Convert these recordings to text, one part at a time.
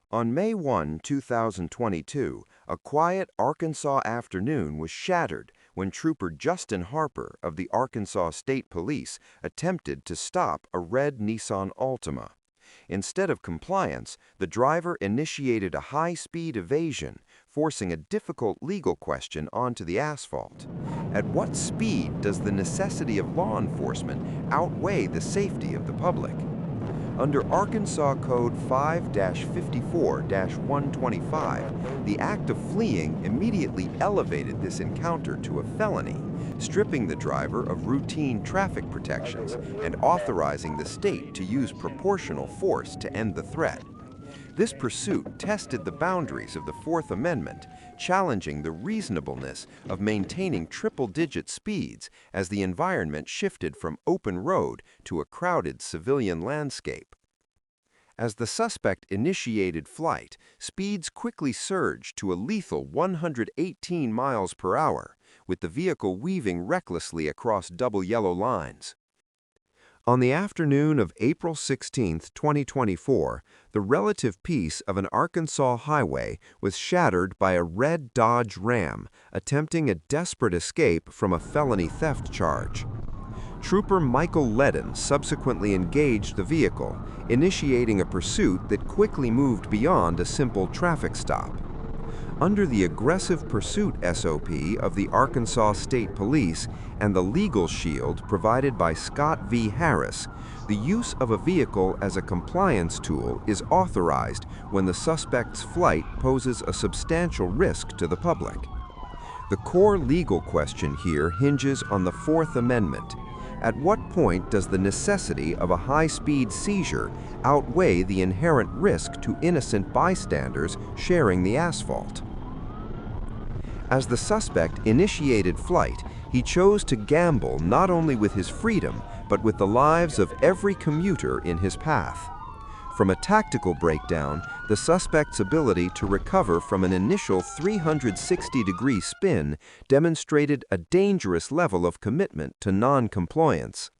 On May 1, 2022, a quiet Arkansas afternoon was shattered when Trooper Justin Harper of the Arkansas State Police attempted to stop a red Nissan Altima. Instead of compliance, the driver initiated a high-speed evasion, forcing a difficult legal question onto the asphalt. At what speed does the necessity of law enforcement outweigh the safety of the public? Under Arkansas Code 5-54-125, the act of fleeing immediately elevated this encounter to a felony, stripping the driver of routine traffic protections and authorizing the state to use proportional force to end the threat. This pursuit tested the boundaries of the Fourth Amendment, challenging the reasonableness of maintaining triple-digit speeds as the environment shifted from open road to a crowded civilian landscape. As the suspect initiated flight, speeds quickly surged to a lethal 118 miles per hour, with the vehicle weaving recklessly across double yellow lines. On the afternoon of April 16, 2024, the relative peace of an Arkansas highway was shattered by a red Dodge Ram attempting a desperate escape from a felony theft charge. Trooper Michael Ledden subsequently engaged the vehicle, initiating a pursuit that quickly moved beyond a simple traffic stop. Under the aggressive pursuit SOP of the Arkansas State Police and the legal shield provided by Scott v. Harris, the use of a vehicle as a compliance tool is authorized when the suspect's flight poses a substantial risk to the public. The core legal question here hinges on the Fourth Amendment. At what point does the necessity of a high-speed seizure outweigh the inherent risk to innocent bystanders sharing the asphalt? As the suspect initiated flight, he chose to gamble not only with his freedom, but with the lives of every commuter in his path. From a tactical breakdown, the suspect's ability to recover from an initial 360-degree spin demonstrated a dangerous level of commitment to non-compliance.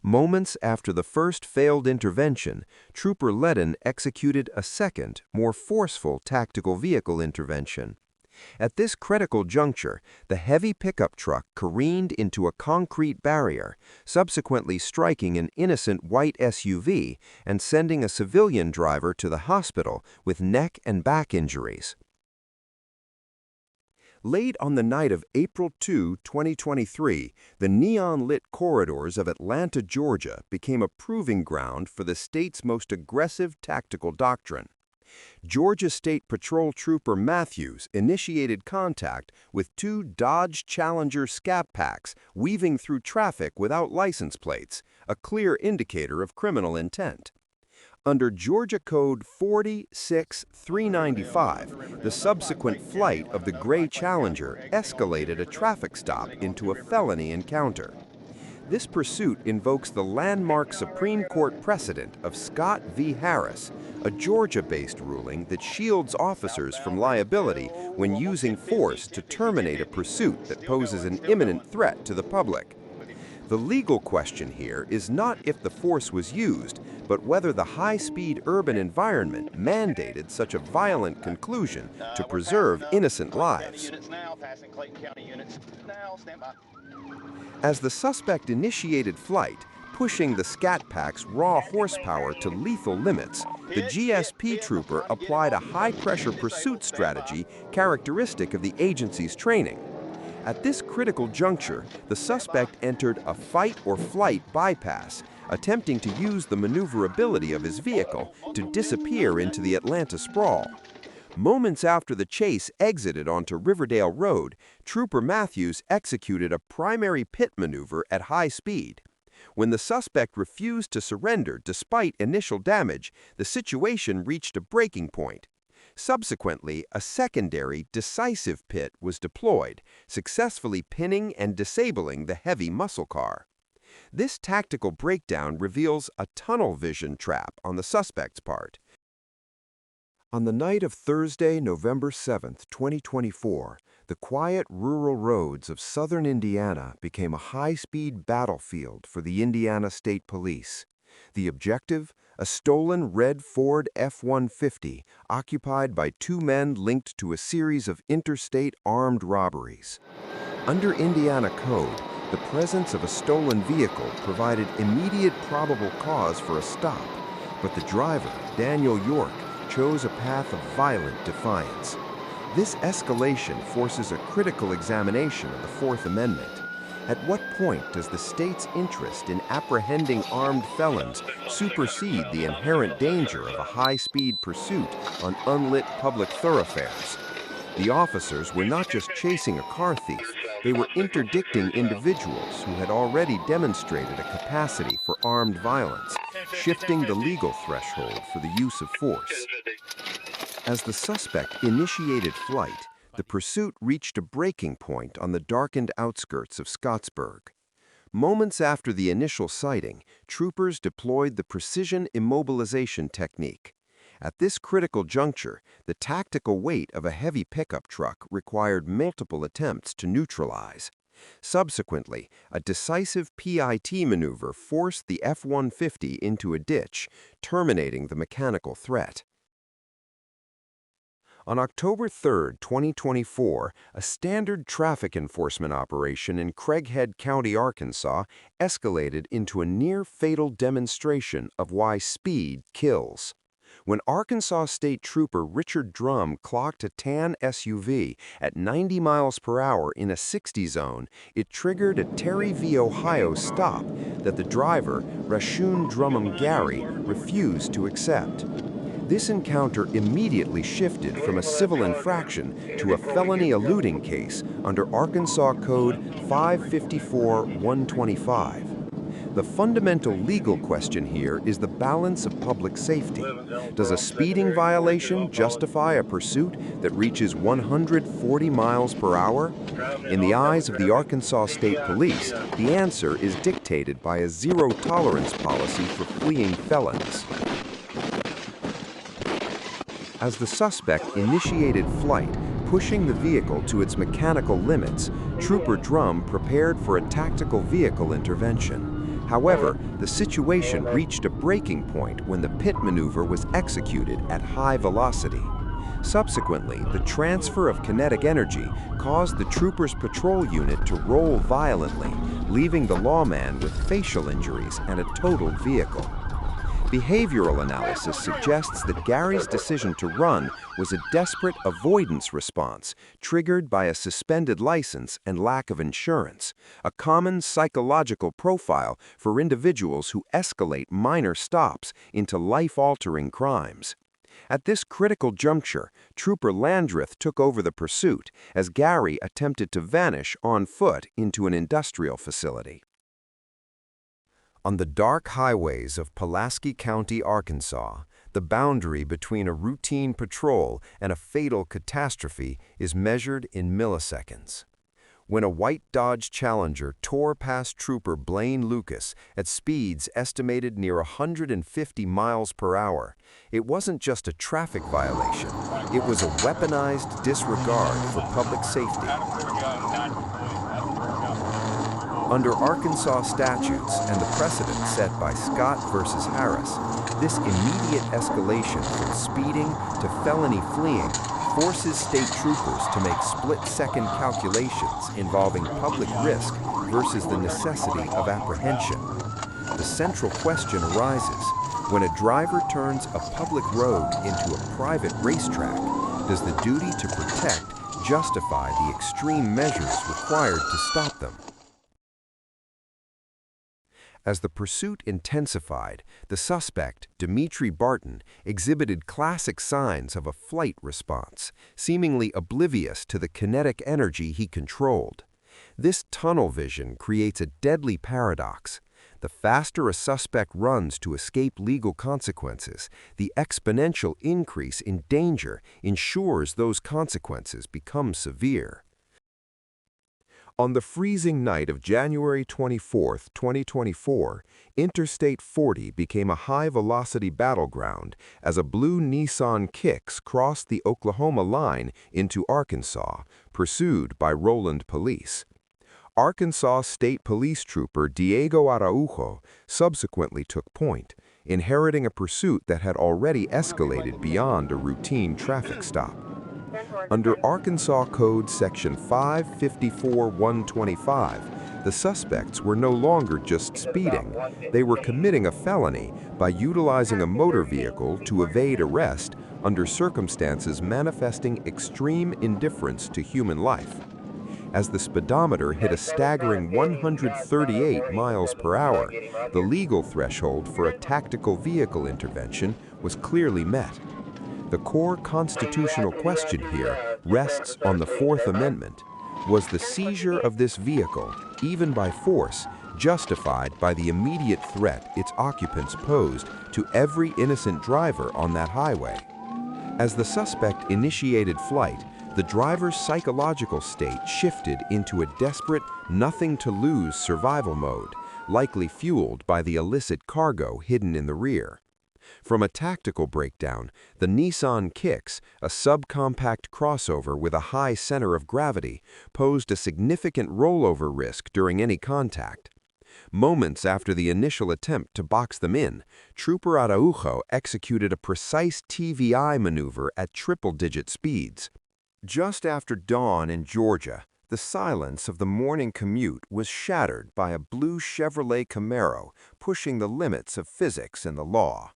Moments after the first failed intervention, Trooper Ledden executed a second, more forceful tactical vehicle intervention. At this critical juncture, the heavy pickup truck careened into a concrete barrier, subsequently striking an innocent white SUV and sending a civilian driver to the hospital with neck and back injuries. Late on the night of April 2, 2023, the neon-lit corridors of Atlanta, Georgia became a proving ground for the state's most aggressive tactical doctrine. Georgia State Patrol Trooper Matthews initiated contact with two Dodge Challenger Scat Packs weaving through traffic without license plates, a clear indicator of criminal intent. Under Georgia Code 46395, the subsequent flight of the gray Challenger escalated a traffic stop into a felony encounter. This pursuit invokes the landmark Supreme Court precedent of Scott v. Harris, a Georgia-based ruling that shields officers from liability when using force to terminate a pursuit that poses an imminent threat to the public. The legal question here is not if the force was used, but whether the high-speed urban environment mandated such a violent conclusion to preserve innocent lives. As the suspect initiated flight, pushing the Scat Pack's raw horsepower to lethal limits, the GSP trooper applied a high-pressure pursuit strategy characteristic of the agency's training. At this critical juncture, the suspect entered a fight-or-flight bypass, attempting to use the maneuverability of his vehicle to disappear into the Atlanta sprawl. Moments after the chase exited onto Riverdale Road, Trooper Matthews executed a primary pit maneuver at high speed. When the suspect refused to surrender despite initial damage, the situation reached a breaking point. Subsequently, a secondary, decisive pit was deployed, successfully pinning and disabling the heavy muscle car. This tactical breakdown reveals a tunnel vision trap on the suspect's part. On the night of Thursday, November 7, 2024, the quiet rural roads of southern Indiana became a high-speed battlefield for the Indiana State Police. The objective? a stolen red Ford F-150 occupied by two men linked to a series of interstate armed robberies. Under Indiana code, the presence of a stolen vehicle provided immediate probable cause for a stop, but the driver, Daniel York, chose a path of violent defiance. This escalation forces a critical examination of the Fourth Amendment. At what point does the state's interest in apprehending armed felons supersede the inherent danger of a high-speed pursuit on unlit public thoroughfares? The officers were not just chasing a car thief, they were interdicting individuals who had already demonstrated a capacity for armed violence, shifting the legal threshold for the use of force. As the suspect initiated flight, the pursuit reached a breaking point on the darkened outskirts of Scottsburg. Moments after the initial sighting, troopers deployed the precision immobilization technique. At this critical juncture, the tactical weight of a heavy pickup truck required multiple attempts to neutralize. Subsequently, a decisive PIT maneuver forced the F-150 into a ditch, terminating the mechanical threat. On October 3, 2024, a standard traffic enforcement operation in Craighead County, Arkansas, escalated into a near-fatal demonstration of why speed kills. When Arkansas State Trooper Richard Drum clocked a tan SUV at 90 miles per hour in a 60 zone, it triggered a Terry v. Ohio stop that the driver, Rashun Drummond Gary, refused to accept. This encounter immediately shifted from a civil infraction to a felony eluding case under Arkansas Code 554-125. The fundamental legal question here is the balance of public safety. Does a speeding violation justify a pursuit that reaches 140 miles per hour? In the eyes of the Arkansas State Police, the answer is dictated by a zero-tolerance policy for fleeing felons. As the suspect initiated flight, pushing the vehicle to its mechanical limits, Trooper Drum prepared for a tactical vehicle intervention. However, the situation reached a breaking point when the pit maneuver was executed at high velocity. Subsequently, the transfer of kinetic energy caused the trooper's patrol unit to roll violently, leaving the lawman with facial injuries and a totaled vehicle. Behavioral analysis suggests that Gary's decision to run was a desperate avoidance response triggered by a suspended license and lack of insurance, a common psychological profile for individuals who escalate minor stops into life-altering crimes. At this critical juncture, Trooper Landreth took over the pursuit as Gary attempted to vanish on foot into an industrial facility. On the dark highways of Pulaski County, Arkansas, the boundary between a routine patrol and a fatal catastrophe is measured in milliseconds. When a white Dodge Challenger tore past Trooper Blaine Lucas at speeds estimated near 150 miles per hour, it wasn't just a traffic violation, it was a weaponized disregard for public safety. Under Arkansas statutes and the precedent set by Scott versus Harris, this immediate escalation from speeding to felony fleeing forces state troopers to make split-second calculations involving public risk versus the necessity of apprehension. The central question arises: when a driver turns a public road into a private racetrack, does the duty to protect justify the extreme measures required to stop them? As the pursuit intensified, the suspect, Dimitri Barton, exhibited classic signs of a flight response, seemingly oblivious to the kinetic energy he controlled. This tunnel vision creates a deadly paradox. The faster a suspect runs to escape legal consequences, the exponential increase in danger ensures those consequences become severe. On the freezing night of January 24, 2024, Interstate 40 became a high-velocity battleground as a blue Nissan Kicks crossed the Oklahoma line into Arkansas, pursued by Roland police. Arkansas State Police Trooper Diego Araujo subsequently took point. inheriting a pursuit that had already escalated beyond a routine traffic stop. Under Arkansas Code Section 554-125, the suspects were no longer just speeding, they were committing a felony by utilizing a motor vehicle to evade arrest under circumstances manifesting extreme indifference to human life. As the speedometer hit a staggering 138 miles per hour, the legal threshold for a tactical vehicle intervention was clearly met. The core constitutional question here rests on the Fourth Amendment. Was the seizure of this vehicle, even by force, justified by the immediate threat its occupants posed to every innocent driver on that highway? As the suspect initiated flight, the driver's psychological state shifted into a desperate, nothing-to-lose survival mode, likely fueled by the illicit cargo hidden in the rear. From a tactical breakdown, the Nissan Kicks, a subcompact crossover with a high center of gravity, posed a significant rollover risk during any contact. Moments after the initial attempt to box them in, Trooper Araujo executed a precise TVI maneuver at triple-digit speeds. Just after dawn in Georgia, the silence of the morning commute was shattered by a blue Chevrolet Camaro pushing the limits of physics and the law.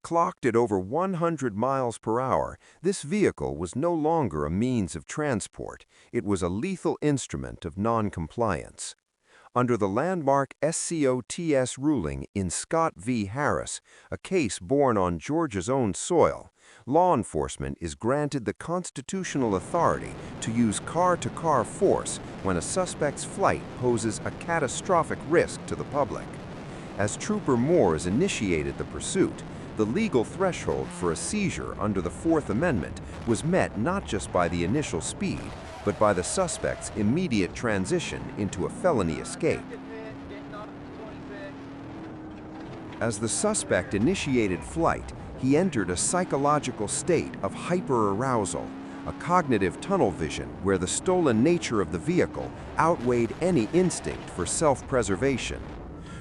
Clocked at over 100 miles per hour, this vehicle was no longer a means of transport. It was a lethal instrument of non-compliance. Under the landmark SCOTS ruling in Scott v. Harris, a case born on Georgia's own soil, law enforcement is granted the constitutional authority to use car-to-car force when a suspect's flight poses a catastrophic risk to the public. As Trooper Moores initiated the pursuit, the legal threshold for a seizure under the Fourth Amendment was met not just by the initial speed, but by the suspect's immediate transition into a felony escape. As the suspect initiated flight, he entered a psychological state of hyperarousal, a cognitive tunnel vision where the stolen nature of the vehicle outweighed any instinct for self-preservation.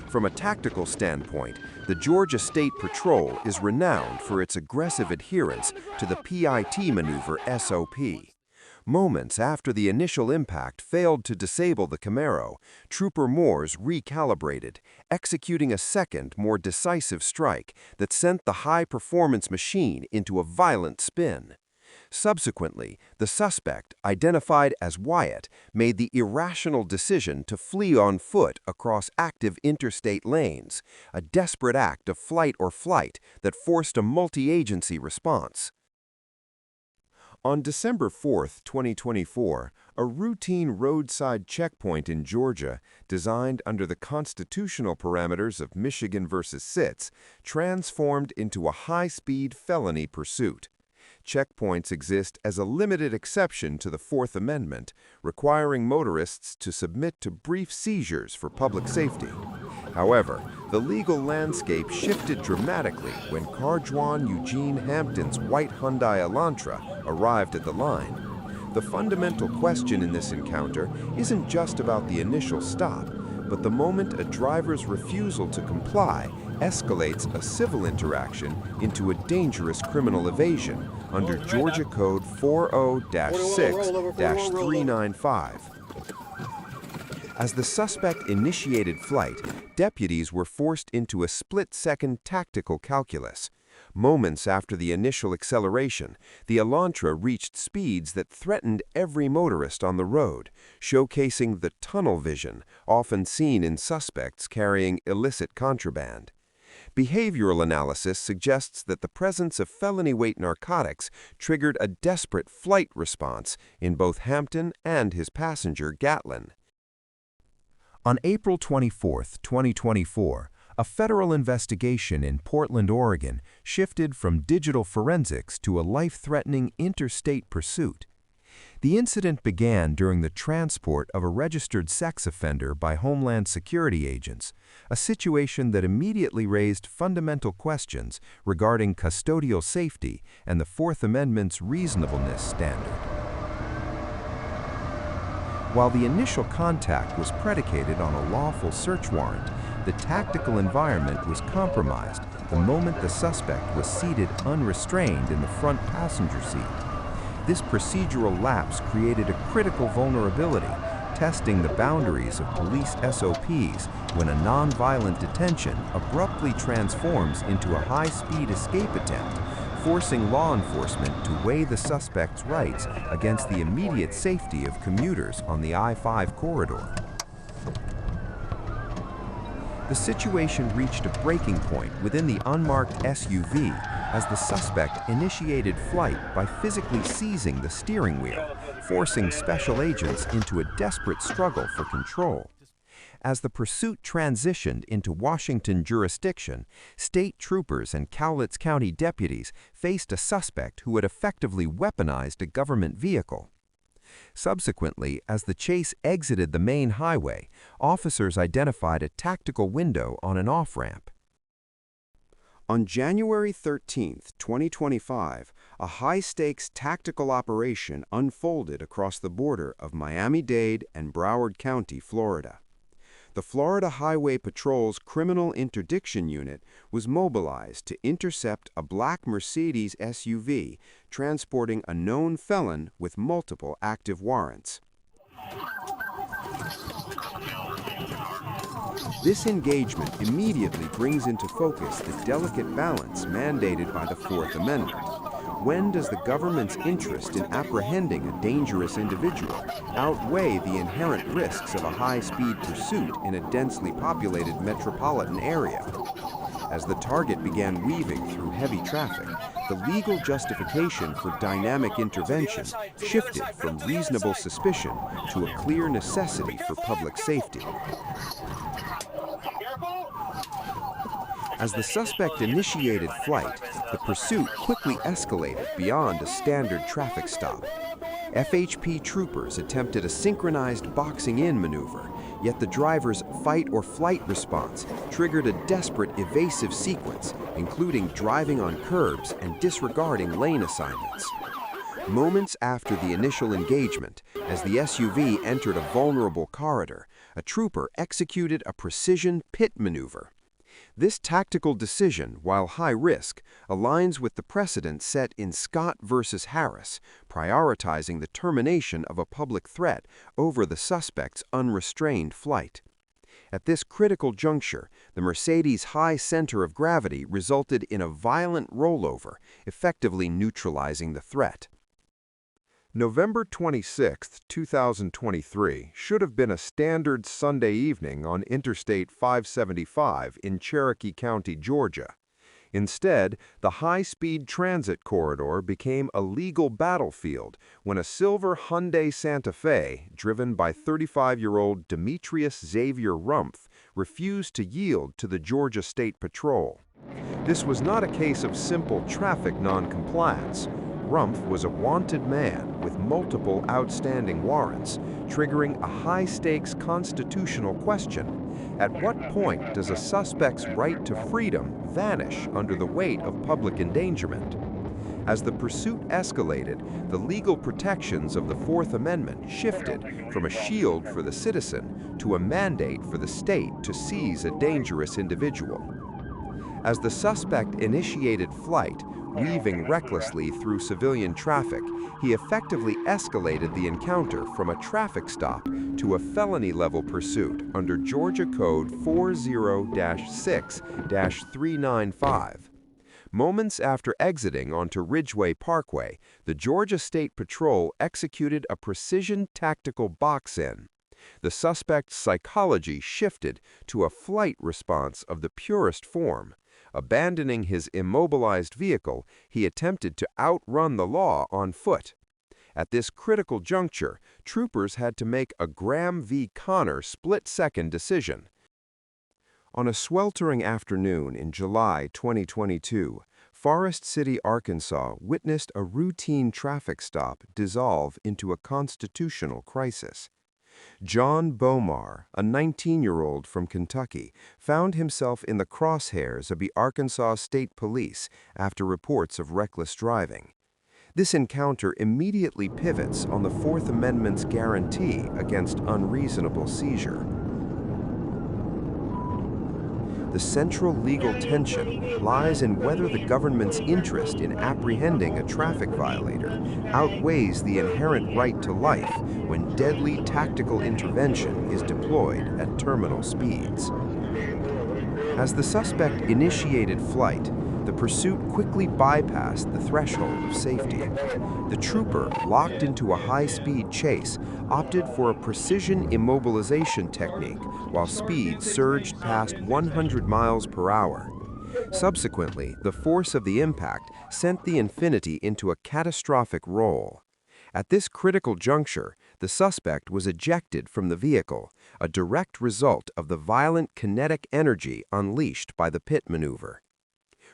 From a tactical standpoint, the Georgia State Patrol is renowned for its aggressive adherence to the PIT maneuver SOP. Moments after the initial impact failed to disable the Camaro, Trooper Moores recalibrated, executing a second, more decisive strike that sent the high-performance machine into a violent spin. Subsequently, the suspect, identified as Wyatt, made the irrational decision to flee on foot across active interstate lanes, a desperate act of flight or flight that forced a multi-agency response. On December 4, 2024, a routine roadside checkpoint in Georgia, designed under the constitutional parameters of Michigan v. Sitz, transformed into a high-speed felony pursuit. Checkpoints exist as a limited exception to the Fourth Amendment, requiring motorists to submit to brief seizures for public safety. However, the legal landscape shifted dramatically when Carjuan Eugene Hampton's white Hyundai Elantra arrived at the line. The fundamental question in this encounter isn't just about the initial stop, but the moment a driver's refusal to comply escalates a civil interaction into a dangerous criminal evasion under Georgia Code 40-6-395. As the suspect initiated flight, deputies were forced into a split-second tactical calculus. Moments after the initial acceleration, the Elantra reached speeds that threatened every motorist on the road, showcasing the tunnel vision often seen in suspects carrying illicit contraband. Behavioral analysis suggests that the presence of felony-weight narcotics triggered a desperate flight response in both Hampton and his passenger, Gatlin. On April 24, 2024, a federal investigation in Portland, Oregon, shifted from digital forensics to a life-threatening interstate pursuit. The incident began during the transport of a registered sex offender by Homeland Security agents, a situation that immediately raised fundamental questions regarding custodial safety and the Fourth Amendment's reasonableness standard. While the initial contact was predicated on a lawful search warrant, the tactical environment was compromised the moment the suspect was seated unrestrained in the front passenger seat. This procedural lapse created a critical vulnerability, testing the boundaries of police SOPs when a nonviolent detention abruptly transforms into a high-speed escape attempt, forcing law enforcement to weigh the suspect's rights against the immediate safety of commuters on the I-5 corridor. The situation reached a breaking point within the unmarked SUV as the suspect initiated flight by physically seizing the steering wheel, forcing special agents into a desperate struggle for control. As the pursuit transitioned into Washington jurisdiction, state troopers and Cowlitz County deputies faced a suspect who had effectively weaponized a government vehicle. Subsequently, as the chase exited the main highway, officers identified a tactical window on an off-ramp. On January 13, 2025, a high-stakes tactical operation unfolded across the border of Miami-Dade and Broward County, Florida. The Florida Highway Patrol's Criminal Interdiction Unit was mobilized to intercept a black Mercedes SUV transporting a known felon with multiple active warrants. This engagement immediately brings into focus the delicate balance mandated by the Fourth Amendment. When does the government's interest in apprehending a dangerous individual outweigh the inherent risks of a high-speed pursuit in a densely populated metropolitan area? As the target began weaving through heavy traffic, the legal justification for dynamic intervention shifted from reasonable suspicion to a clear necessity for public safety. As the suspect initiated flight, the pursuit quickly escalated beyond a standard traffic stop. FHP troopers attempted a synchronized boxing-in maneuver, yet the driver's fight-or-flight response triggered a desperate evasive sequence, including driving on curbs and disregarding lane assignments. Moments after the initial engagement, as the SUV entered a vulnerable corridor, a trooper executed a precision pit maneuver. This tactical decision, while high risk, aligns with the precedent set in Scott versus Harris, prioritizing the termination of a public threat over the suspect's unrestrained flight. At this critical juncture, the Mercedes' high center of gravity resulted in a violent rollover, effectively neutralizing the threat. November 26, 2023 should have been a standard Sunday evening on Interstate 575 in Cherokee County, Georgia. Instead, the high-speed transit corridor became a legal battlefield when a silver Hyundai Santa Fe, driven by 35-year-old Demetrius Xavier Rumpf, refused to yield to the Georgia State Patrol. This was not a case of simple traffic noncompliance. Rumpf was a wanted man with multiple outstanding warrants, triggering a high-stakes constitutional question. At what point does a suspect's right to freedom vanish under the weight of public endangerment? As the pursuit escalated, the legal protections of the Fourth Amendment shifted from a shield for the citizen to a mandate for the state to seize a dangerous individual. As the suspect initiated flight, weaving recklessly through civilian traffic, he effectively escalated the encounter from a traffic stop to a felony-level pursuit under Georgia Code 40-6-395. Moments after exiting onto Ridgeway Parkway, the Georgia State Patrol executed a precision tactical box-in. The suspect's psychology shifted to a flight response of the purest form. Abandoning his immobilized vehicle, he attempted to outrun the law on foot. At this critical juncture, troopers had to make a Graham v. Connor split-second decision. On a sweltering afternoon in July 2022, Forest City, Arkansas witnessed a routine traffic stop dissolve into a constitutional crisis. John Bomar, a 19-year-old from Kentucky, found himself in the crosshairs of the Arkansas State Police after reports of reckless driving. This encounter immediately pivots on the Fourth Amendment's guarantee against unreasonable seizure. The central legal tension lies in whether the government's interest in apprehending a traffic violator outweighs the inherent right to life when deadly tactical intervention is deployed at terminal speeds. As the suspect initiated flight, the pursuit quickly bypassed the threshold of safety. The trooper, locked into a high-speed chase, opted for a precision immobilization technique while speed surged past 100 miles per hour. Subsequently, the force of the impact sent the Infiniti into a catastrophic roll. At this critical juncture, the suspect was ejected from the vehicle, a direct result of the violent kinetic energy unleashed by the pit maneuver.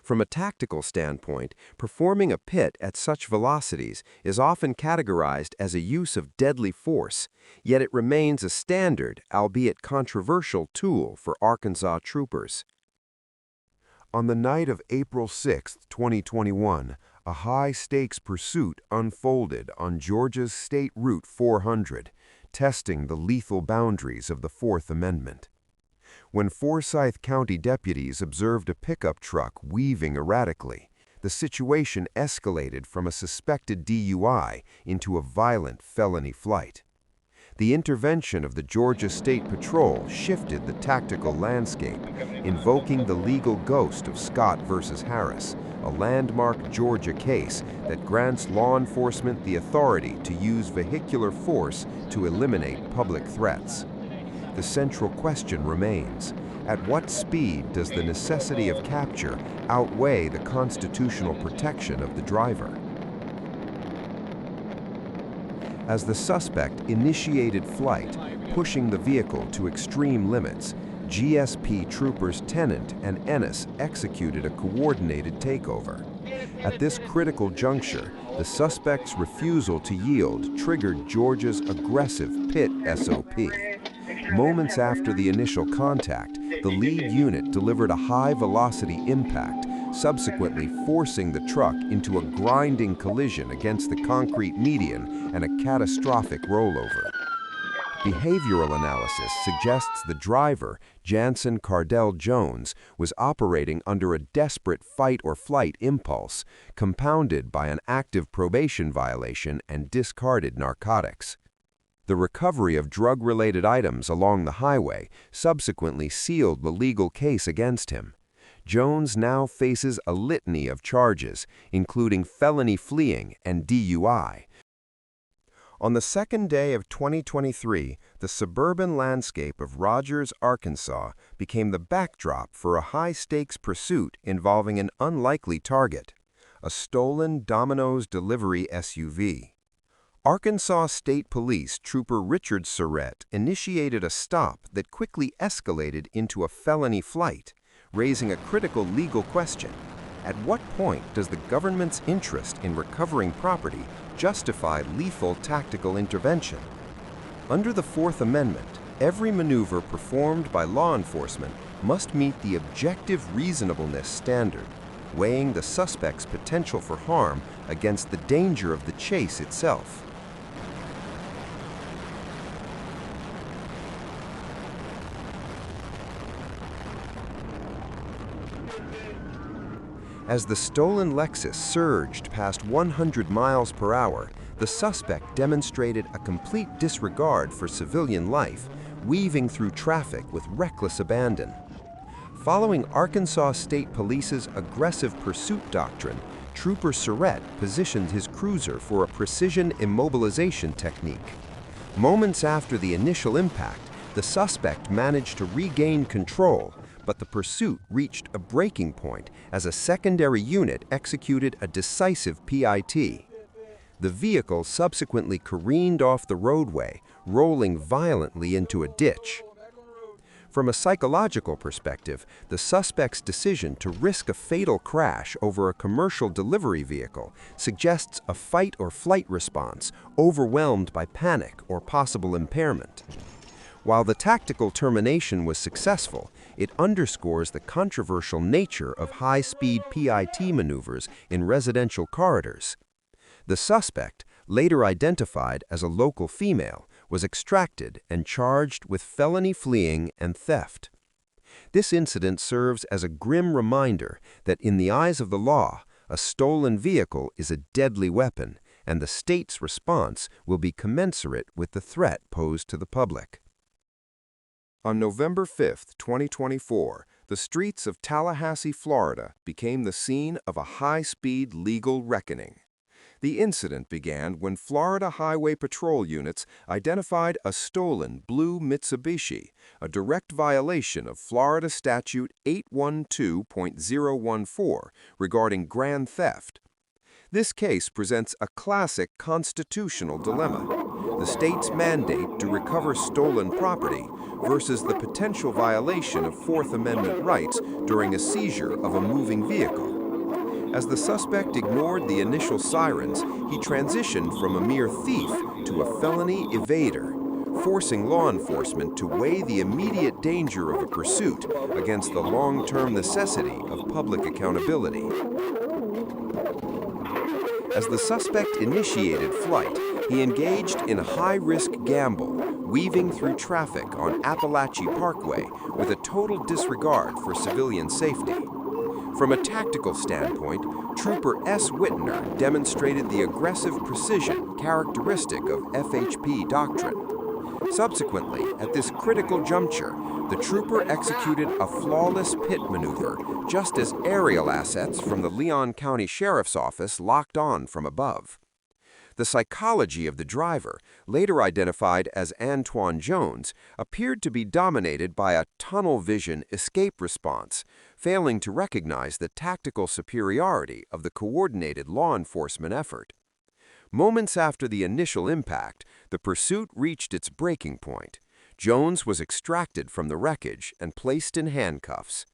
From a tactical standpoint, performing a pit at such velocities is often categorized as a use of deadly force, yet it remains a standard, albeit controversial, tool for Arkansas troopers. On the night of April 6, 2021, a high-stakes pursuit unfolded on Georgia's State Route 400, testing the lethal boundaries of the Fourth Amendment. When Forsyth County deputies observed a pickup truck weaving erratically, the situation escalated from a suspected DUI into a violent felony flight. The intervention of the Georgia State Patrol shifted the tactical landscape, invoking the legal ghost of Scott versus Harris, a landmark Georgia case that grants law enforcement the authority to use vehicular force to eliminate public threats. The central question remains: at what speed does the necessity of capture outweigh the constitutional protection of the driver? As the suspect initiated flight, pushing the vehicle to extreme limits, GSP troopers Tennant and Ennis executed a coordinated takeover. At this critical juncture, the suspect's refusal to yield triggered Georgia's aggressive pit SOP. Moments after the initial contact, the lead unit delivered a high-velocity impact, subsequently forcing the truck into a grinding collision against the concrete median and a catastrophic rollover. Behavioral analysis suggests the driver, Jansen Cardell Jones, was operating under a desperate fight-or-flight impulse, compounded by an active probation violation and discarded narcotics. The recovery of drug-related items along the highway subsequently sealed the legal case against him. Jones now faces a litany of charges, including felony fleeing and DUI. On the second day of 2023, the suburban landscape of Rogers, Arkansas, became the backdrop for a high-stakes pursuit involving an unlikely target: a stolen Domino's delivery SUV. Arkansas State Police Trooper Richard Surrett initiated a stop that quickly escalated into a felony flight, raising a critical legal question: at what point does the government's interest in recovering property justify lethal tactical intervention? Under the Fourth Amendment, every maneuver performed by law enforcement must meet the objective reasonableness standard, weighing the suspect's potential for harm against the danger of the chase itself. As the stolen Lexus surged past 100 miles per hour, the suspect demonstrated a complete disregard for civilian life, weaving through traffic with reckless abandon. Following Arkansas State Police's aggressive pursuit doctrine, Trooper Surrett positioned his cruiser for a precision immobilization technique. Moments after the initial impact, the suspect managed to regain control, but the pursuit reached a breaking point as a secondary unit executed a decisive PIT. The vehicle subsequently careened off the roadway, rolling violently into a ditch. From a psychological perspective, the suspect's decision to risk a fatal crash over a commercial delivery vehicle suggests a fight-or-flight response overwhelmed by panic or possible impairment. While the tactical termination was successful, it underscores the controversial nature of high-speed PIT maneuvers in residential corridors. The suspect, later identified as a local female, was extracted and charged with felony fleeing and theft. This incident serves as a grim reminder that in the eyes of the law, a stolen vehicle is a deadly weapon, and the state's response will be commensurate with the threat posed to the public. On November 5, 2024, the streets of Tallahassee, Florida, became the scene of a high-speed legal reckoning. The incident began when Florida Highway Patrol units identified a stolen blue Mitsubishi, a direct violation of Florida Statute 812.014 regarding grand theft. This case presents a classic constitutional dilemma: the state's mandate to recover stolen property versus the potential violation of Fourth Amendment rights during a seizure of a moving vehicle. As the suspect ignored the initial sirens, he transitioned from a mere thief to a felony evader, forcing law enforcement to weigh the immediate danger of a pursuit against the long-term necessity of public accountability. As the suspect initiated flight, he engaged in a high-risk gamble, weaving through traffic on Appalachia Parkway with a total disregard for civilian safety. From a tactical standpoint, Trooper S. Whitner demonstrated the aggressive precision characteristic of FHP doctrine. Subsequently, at this critical juncture, the trooper executed a flawless pit maneuver just as aerial assets from the Leon County Sheriff's Office locked on from above. The psychology of the driver, later identified as Antoine Jones, appeared to be dominated by a tunnel vision escape response, failing to recognize the tactical superiority of the coordinated law enforcement effort. Moments after the initial impact, the pursuit reached its breaking point. Jones was extracted from the wreckage and placed in handcuffs.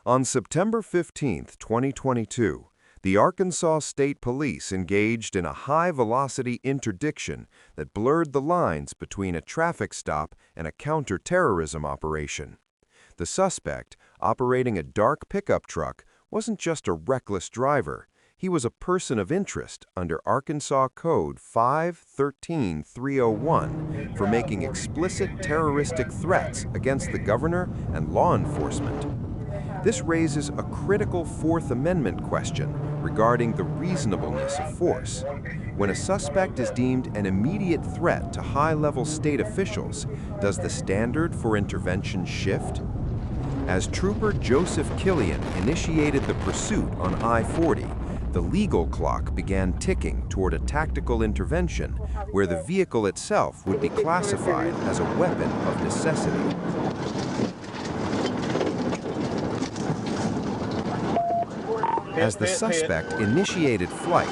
On September 15, 2022, the Arkansas State Police engaged in a high-velocity interdiction that blurred the lines between a traffic stop and a counter-terrorism operation. The suspect, operating a dark pickup truck, wasn't just a reckless driver. He was a person of interest under Arkansas Code 513301 for making explicit terroristic threats against the governor and law enforcement. This raises a critical Fourth Amendment question regarding the reasonableness of force. When a suspect is deemed an immediate threat to high-level state officials, does the standard for intervention shift? As Trooper Joseph Killian initiated the pursuit on I-40, the legal clock began ticking toward a tactical intervention where the vehicle itself would be classified as a weapon of necessity. As the suspect initiated flight,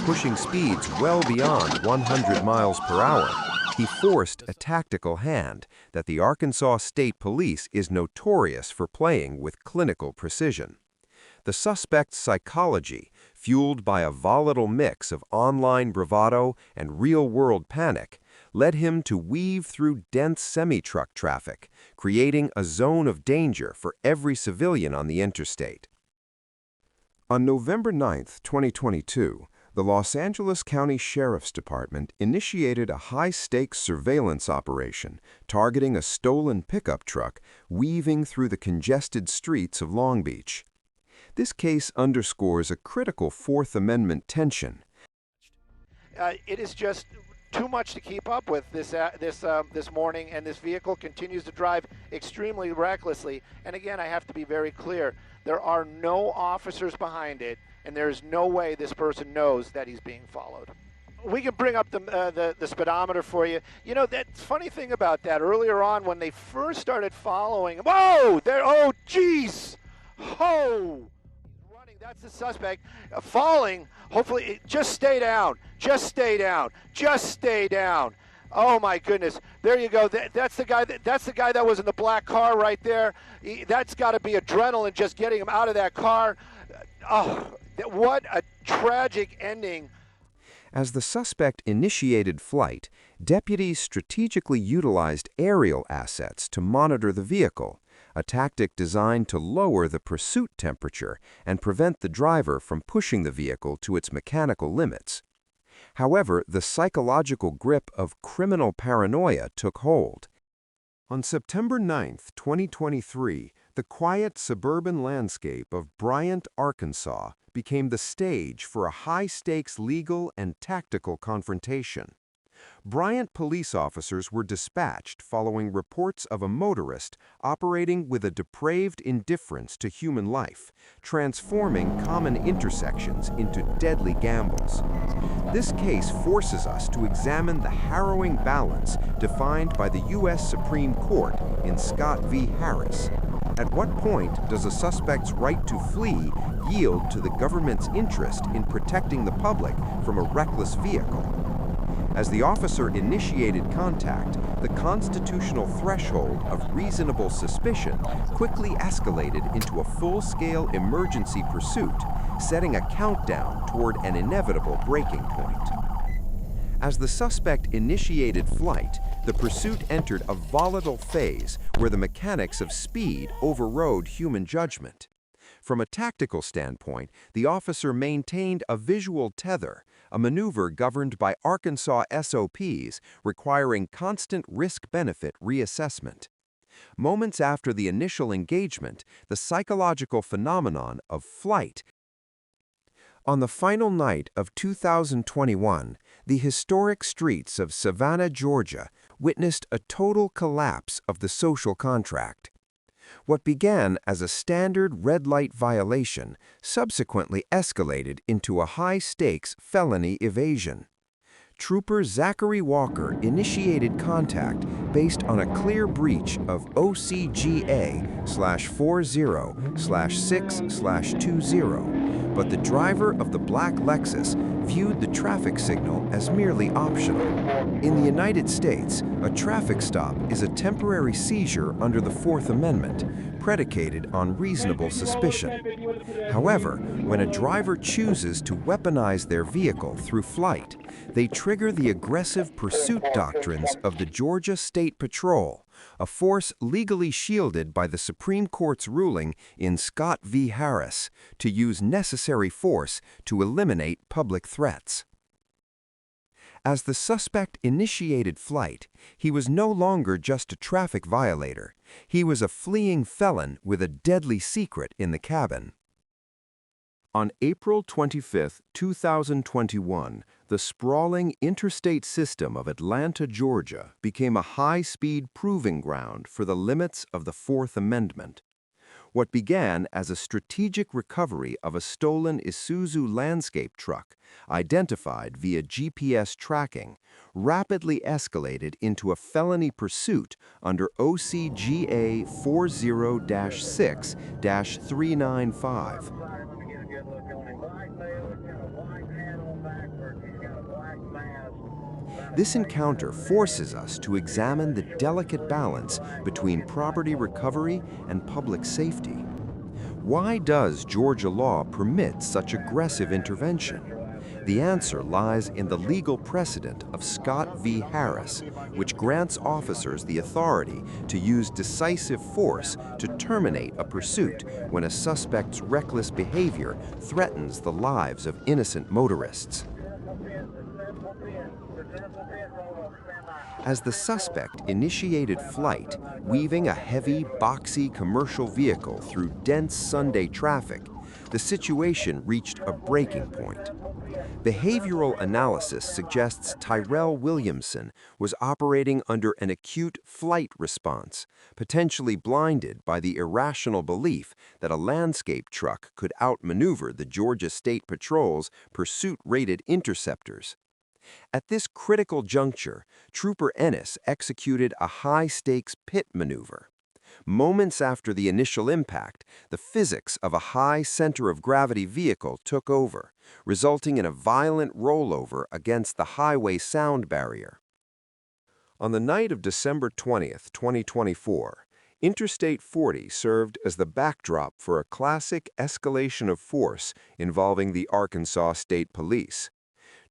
pushing speeds well beyond 100 miles per hour, he forced a tactical hand that the Arkansas State Police is notorious for playing with clinical precision. The suspect's psychology, fueled by a volatile mix of online bravado and real-world panic, led him to weave through dense semi-truck traffic, creating a zone of danger for every civilian on the interstate. On November 9, 2022, the Los Angeles County Sheriff's Department initiated a high-stakes surveillance operation targeting a stolen pickup truck weaving through the congested streets of Long Beach. This case underscores a critical Fourth Amendment tension. It is just too much to keep up with this morning, and this vehicle continues to drive extremely recklessly. And again, I have to be very clear. There are no officers behind it, and there is no way this person knows that he's being followed. We can bring up the speedometer for you. You know, that funny thing about that, earlier on when they first started following, whoa, there, oh, geez, oh. Running, that's the suspect. Falling, hopefully, just stay down, just stay down, just stay down. Oh my goodness! There you go. That's the guy. That's the guy that was in the black car right there. That's got to be adrenaline just getting him out of that car. Oh, what a tragic ending. As the suspect initiated flight, deputies strategically utilized aerial assets to monitor the vehicle, a tactic designed to lower the pursuit temperature and prevent the driver from pushing the vehicle to its mechanical limits. However, the psychological grip of criminal paranoia took hold. On September 9, 2023, the quiet suburban landscape of Bryant, Arkansas, became the stage for a high-stakes legal and tactical confrontation. Bryant police officers were dispatched following reports of a motorist operating with a depraved indifference to human life, transforming common intersections into deadly gambles. This case forces us to examine the harrowing balance defined by the U.S. Supreme Court in Scott v. Harris. At what point does a suspect's right to flee yield to the government's interest in protecting the public from a reckless vehicle? As the officer initiated contact, the constitutional threshold of reasonable suspicion quickly escalated into a full-scale emergency pursuit, setting a countdown toward an inevitable breaking point. As the suspect initiated flight, the pursuit entered a volatile phase where the mechanics of speed overrode human judgment. From a tactical standpoint, the officer maintained a visual tether, a maneuver governed by Arkansas SOPs requiring constant risk-benefit reassessment. Moments after the initial engagement, the psychological phenomenon of flight. On the final night of 2021, the historic streets of Savannah, Georgia, witnessed a total collapse of the social contract. What began as a standard red light violation subsequently escalated into a high-stakes felony evasion. Trooper Zachary Walker initiated contact based on a clear breach of OCGA/40/6/20, but the driver of the black Lexus viewed the traffic signal as merely optional. In the United States, a traffic stop is a temporary seizure under the Fourth Amendment, predicated on reasonable suspicion. However, when a driver chooses to weaponize their vehicle through flight, they trigger the aggressive pursuit doctrines of the Georgia State Patrol, a force legally shielded by the Supreme Court's ruling in Scott v. Harris to use necessary force to eliminate public threats. As the suspect initiated flight, he was no longer just a traffic violator. He was a fleeing felon with a deadly secret in the cabin. On April 25, 2021, the sprawling interstate system of Atlanta, Georgia, became a high-speed proving ground for the limits of the Fourth Amendment. What began as a strategic recovery of a stolen Isuzu landscape truck, identified via GPS tracking, rapidly escalated into a felony pursuit under OCGA 40-6-395. This encounter forces us to examine the delicate balance between property recovery and public safety. Why does Georgia law permit such aggressive intervention? The answer lies in the legal precedent of Scott v. Harris, which grants officers the authority to use decisive force to terminate a pursuit when a suspect's reckless behavior threatens the lives of innocent motorists. As the suspect initiated flight, weaving a heavy, boxy commercial vehicle through dense Sunday traffic, the situation reached a breaking point. Behavioral analysis suggests Tyrell Williamson was operating under an acute flight response, potentially blinded by the irrational belief that a landscape truck could outmaneuver the Georgia State Patrol's pursuit-rated interceptors. At this critical juncture, Trooper Ennis executed a high-stakes pit maneuver. Moments after the initial impact, the physics of a high center-of-gravity vehicle took over, resulting in a violent rollover against the highway sound barrier. On the night of December 20, 2024, Interstate 40 served as the backdrop for a classic escalation of force involving the Arkansas State Police.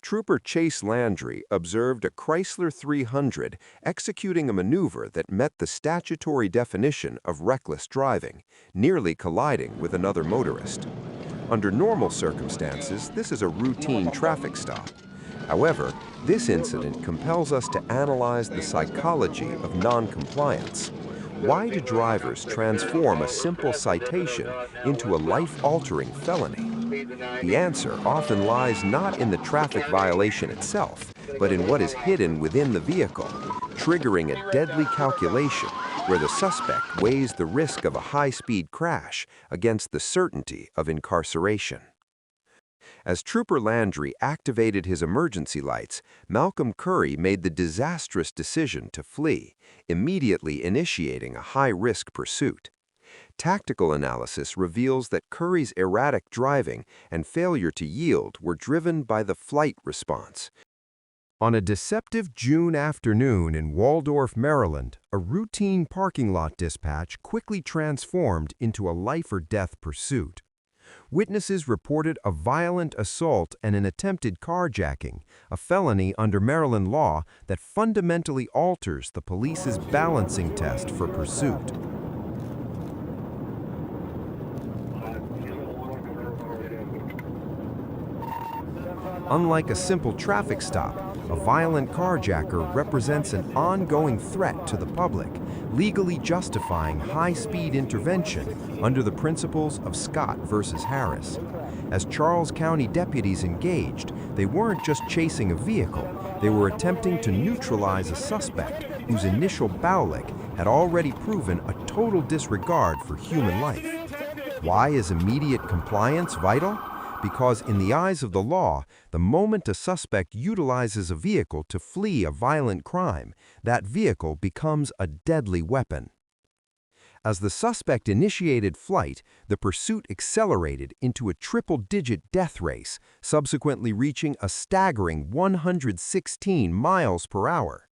Trooper Chase Landry observed a Chrysler 300 executing a maneuver that met the statutory definition of reckless driving, nearly colliding with another motorist. Under normal circumstances, this is a routine traffic stop. However, this incident compels us to analyze the psychology of non-compliance. Why do drivers transform a simple citation into a life-altering felony? The answer often lies not in the traffic violation itself, but in what is hidden within the vehicle, triggering a deadly calculation where the suspect weighs the risk of a high-speed crash against the certainty of incarceration. As Trooper Landry activated his emergency lights, Malcolm Curry made the disastrous decision to flee, immediately initiating a high-risk pursuit. Tactical analysis reveals that Curry's erratic driving and failure to yield were driven by the flight response. On a deceptive June afternoon in Waldorf, Maryland, a routine parking lot dispatch quickly transformed into a life-or-death pursuit. Witnesses reported a violent assault and an attempted carjacking, a felony under Maryland law that fundamentally alters the police's balancing test for pursuit. Unlike a simple traffic stop, a violent carjacker represents an ongoing threat to the public, legally justifying high-speed intervention under the principles of Scott versus Harris. As Charles County deputies engaged, they weren't just chasing a vehicle, they were attempting to neutralize a suspect whose initial bowlick had already proven a total disregard for human life. Why is immediate compliance vital? Because in the eyes of the law, the moment a suspect utilizes a vehicle to flee a violent crime, that vehicle becomes a deadly weapon. As the suspect initiated flight, the pursuit accelerated into a triple-digit death race, subsequently reaching a staggering 116 miles per hour.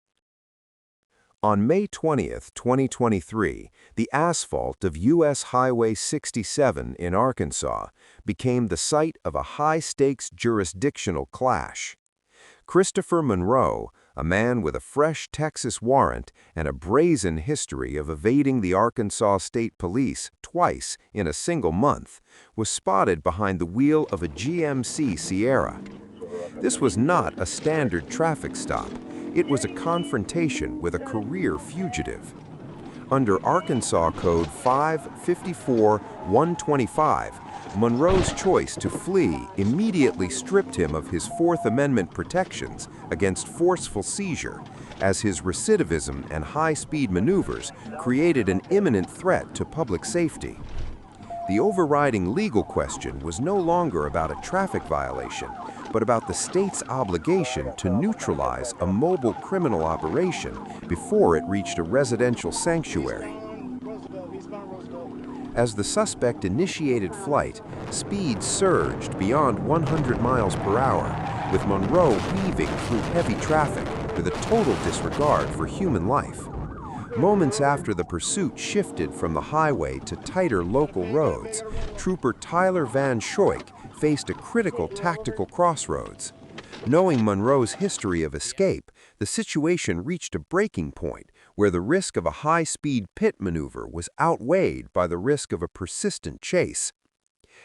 On May 20, 2023, the asphalt of U.S. Highway 67 in Arkansas became the site of a high-stakes jurisdictional clash. Christopher Monroe, a man with a fresh Texas warrant and a brazen history of evading the Arkansas State Police twice in a single month, was spotted behind the wheel of a GMC Sierra. This was not a standard traffic stop. It was a confrontation with a career fugitive. Under Arkansas Code 554-125, Monroe's choice to flee immediately stripped him of his Fourth Amendment protections against forceful seizure, as his recidivism and high-speed maneuvers created an imminent threat to public safety. The overriding legal question was no longer about a traffic violation, but about the state's obligation to neutralize a mobile criminal operation before it reached a residential sanctuary. As the suspect initiated flight, speed surged beyond 100 miles per hour, with Monroe weaving through heavy traffic with a total disregard for human life. Moments after the pursuit shifted from the highway to tighter local roads, Trooper Tyler Van Schoik faced a critical tactical crossroads. Knowing Monroe's history of escape, the situation reached a breaking point where the risk of a high-speed pit maneuver was outweighed by the risk of a persistent chase.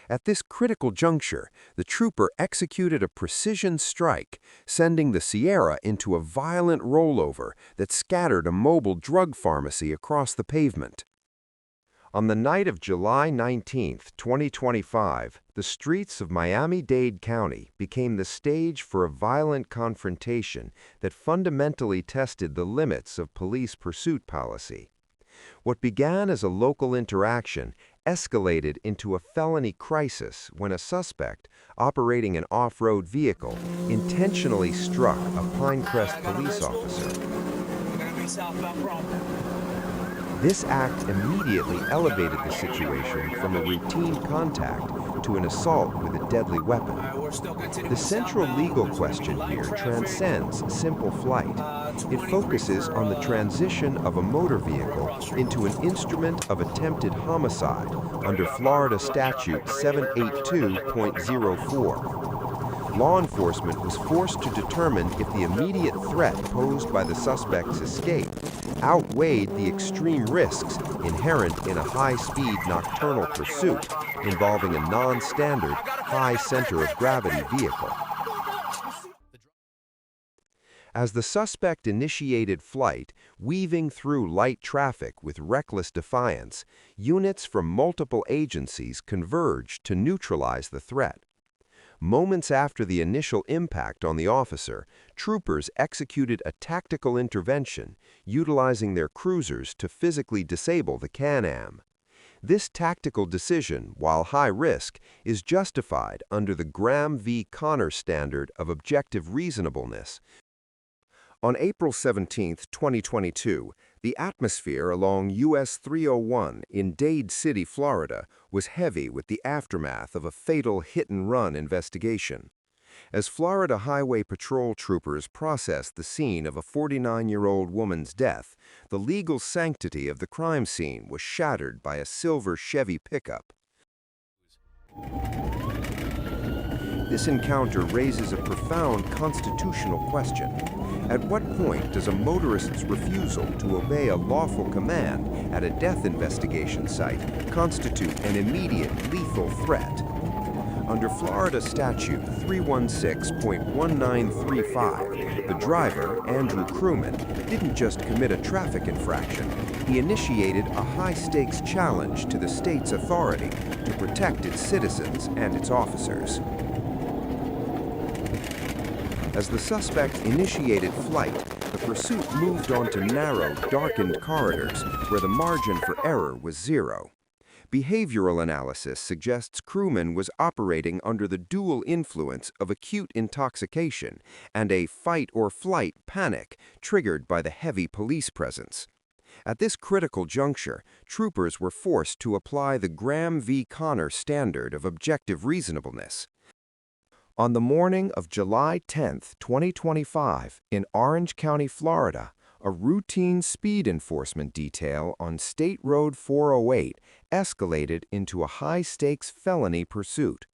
At this critical juncture, the trooper executed a precision strike, sending the Sierra into a violent rollover that scattered a mobile drug pharmacy across the pavement. On the night of July 19, 2025, the streets of Miami-Dade County became the stage for a violent confrontation that fundamentally tested the limits of police pursuit policy. What began as a local interaction escalated into a felony crisis when a suspect, operating an off-road vehicle, intentionally struck a Pinecrest police officer. This act immediately elevated the situation from a routine contact to an assault with a deadly weapon. The central legal question here transcends simple flight. It focuses on the transition of a motor vehicle into an instrument of attempted homicide under Florida Statute 782.04. law enforcement was forced to determine if the immediate threat posed by the suspect's escape outweighed the extreme risks inherent in a high-speed nocturnal pursuit involving a non-standard high center of gravity vehicle. As the suspect initiated flight, weaving through light traffic with reckless defiance, units from multiple agencies converged to neutralize the threat. Moments after the initial impact on the officer, troopers executed a tactical intervention, utilizing their cruisers to physically disable the Can-Am. This tactical decision, while high risk, is justified under the Graham v. Connor standard of objective reasonableness. On April 17, 2022, the atmosphere along US 301 in Dade City, Florida, was heavy with the aftermath of a fatal hit-and-run investigation. As Florida Highway Patrol troopers processed the scene of a 49-year-old woman's death, the legal sanctity of the crime scene was shattered by a silver Chevy pickup. This encounter raises a profound constitutional question. At what point does a motorist's refusal to obey a lawful command at a death investigation site constitute an immediate lethal threat? Under Florida Statute 316.1935, the driver, Andrew Crewman, didn't just commit a traffic infraction, he initiated a high-stakes challenge to the state's authority to protect its citizens and its officers. As the suspect initiated flight, the pursuit moved onto narrow, darkened corridors where the margin for error was zero. Behavioral analysis suggests Crewman was operating under the dual influence of acute intoxication and a fight-or-flight panic triggered by the heavy police presence. At this critical juncture, troopers were forced to apply the Graham v. Connor standard of objective reasonableness. On the morning of July 10, 2025, in Orange County, Florida, a routine speed enforcement detail on State Road 408 escalated into a high-stakes felony pursuit.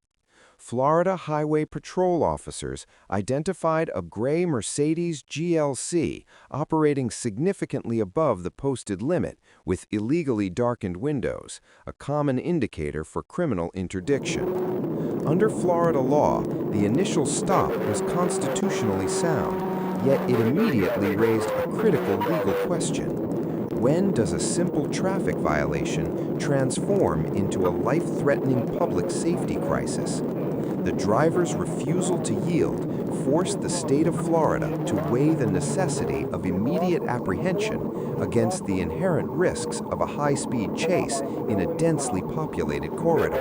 Florida Highway Patrol officers identified a gray Mercedes GLC operating significantly above the posted limit with illegally darkened windows, a common indicator for criminal interdiction. Under Florida law, the initial stop was constitutionally sound, yet it immediately raised a critical legal question. When does a simple traffic violation transform into a life-threatening public safety crisis? The driver's refusal to yield forced the state of Florida to weigh the necessity of immediate apprehension against the inherent risks of a high-speed chase in a densely populated corridor.